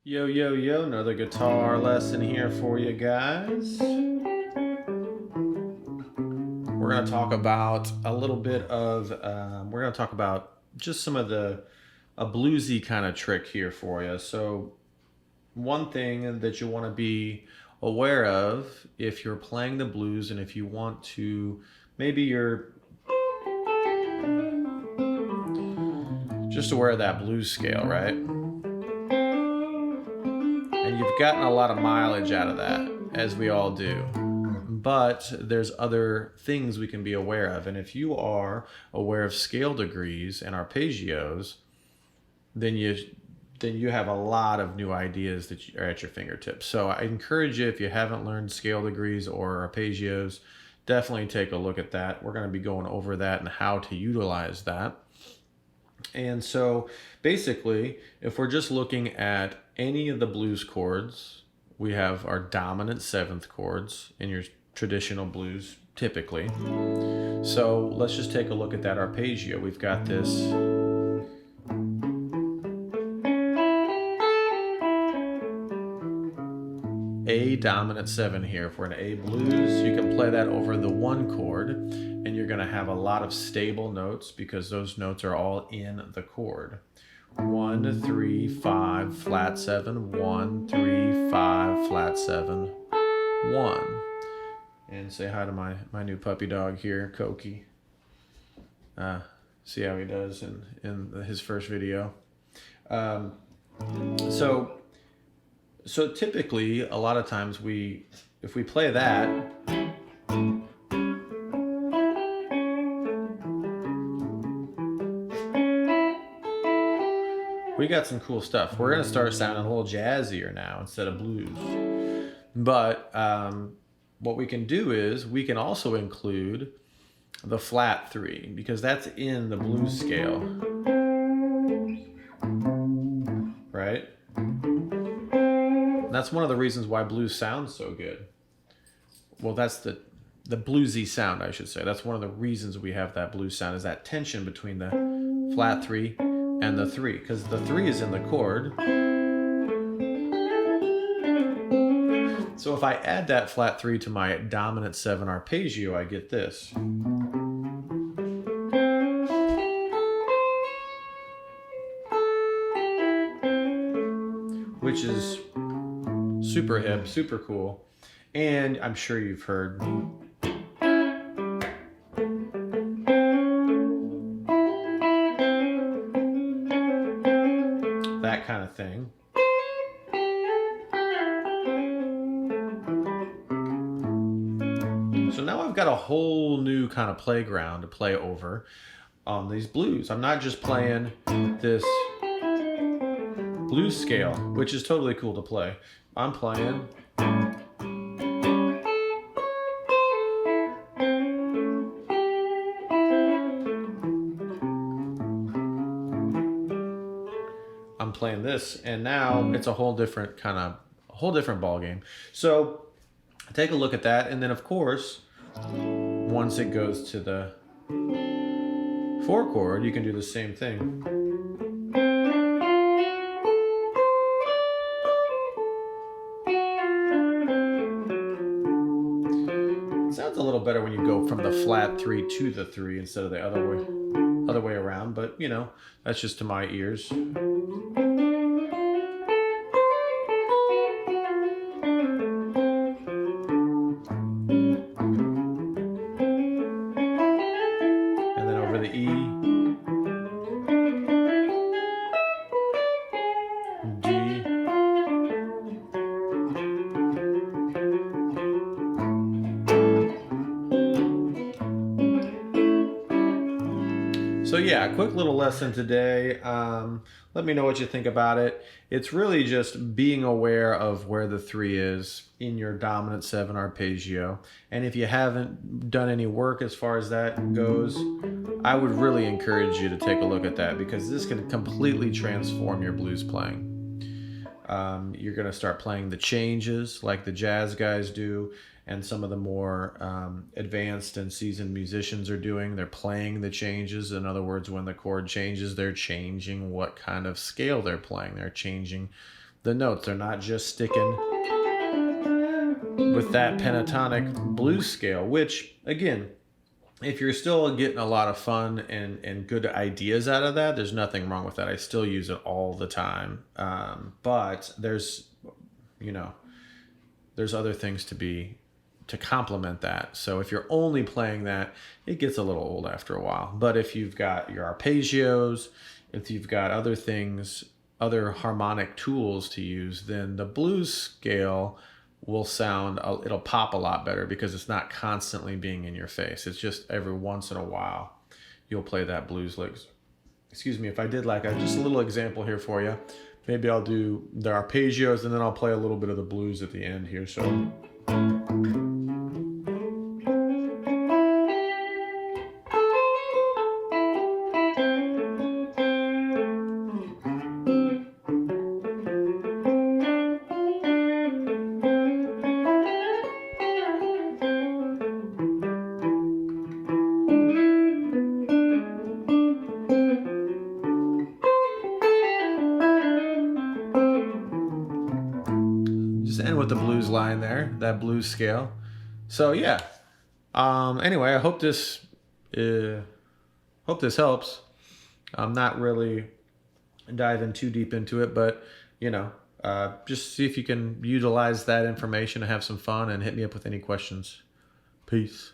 Yo, yo, yo, another guitar lesson here for you guys. We're going to talk about a little bit of, we're going to talk about just some of a bluesy kind of trick here for you. So one thing that you want to be aware of if you're playing the blues and if you want to, maybe you're just aware of that blues scale, right? And you've gotten a lot of mileage out of that, as we all do. But there's other things we can be aware of. And if you are aware of scale degrees and arpeggios, then you have a lot of new ideas that are at your fingertips. So I encourage you, if you haven't learned scale degrees or arpeggios, definitely take a look at that. We're going to be going over that and how to utilize that. And so basically, if we're just looking at any of the blues chords, we have our dominant seventh chords in your traditional blues typically. So let's just take a look at that arpeggio. We've got this A dominant 7 here. If we're in A blues, you can play that over the 1 chord, and you're going to have a lot of stable notes because those notes are all in the chord. 1, 3, 5, flat 7, 1, 3, 5, flat 7, 1. And say hi to my new puppy dog here, Koki. See how he does in his first video. So typically, a lot of times if we play that, we got some cool stuff. We're going to start sounding a little jazzier now instead of blues. But what we can do is we can also include the flat 3 because that's in the blues scale, right? That's one of the reasons why blues sounds so good. Well, that's the bluesy sound, I should say. That's one of the reasons we have that blues sound, is that tension between the flat 3 and the 3, because the 3 is in the chord. So if I add that flat 3 to my dominant 7 arpeggio, I get this. Which is super hip, super cool. And I'm sure you've heard that kind of thing. So now I've got a whole new kind of playground to play over on these blues. I'm not just playing this blues scale, which is totally cool to play. I'm playing this, and now it's a whole different ball game. So take a look at that, and then of course, once it goes to the 4 chord, you can do the same thing. It sounds a little better when you go from the flat 3 to the 3 instead of the other way around, but you know, that's just to my ears. The E, D, so yeah, a quick little lesson today. Let me know what you think about it. It's really just being aware of where the 3 is in your dominant 7 arpeggio. And if you haven't done any work as far as that goes, I would really encourage you to take a look at that, because this can completely transform your blues playing. You're going to start playing the changes like the jazz guys do, and some of the more advanced and seasoned musicians are doing. They're playing the changes. In other words, when the chord changes, they're changing what kind of scale they're playing. They're changing the notes. They're not just sticking with that pentatonic blues scale, which, again, if you're still getting a lot of fun and good ideas out of that, there's nothing wrong with that. I still use it all the time. But there's, there's other things to complement that. So if you're only playing that, it gets a little old after a while. But if you've got your arpeggios, if you've got other things, other harmonic tools to use, then the blues scale will sound, it'll pop a lot better because it's not constantly being in your face. It's just every once in a while you'll play that blues lick. Excuse me, if I did just a little example here for you. Maybe I'll do the arpeggios and then I'll play a little bit of the blues at the end here. So end with the blues line there, that blues scale. So yeah. Anyway, I hope this helps. I'm not really diving too deep into it, but just see if you can utilize that information and have some fun, and hit me up with any questions. Peace.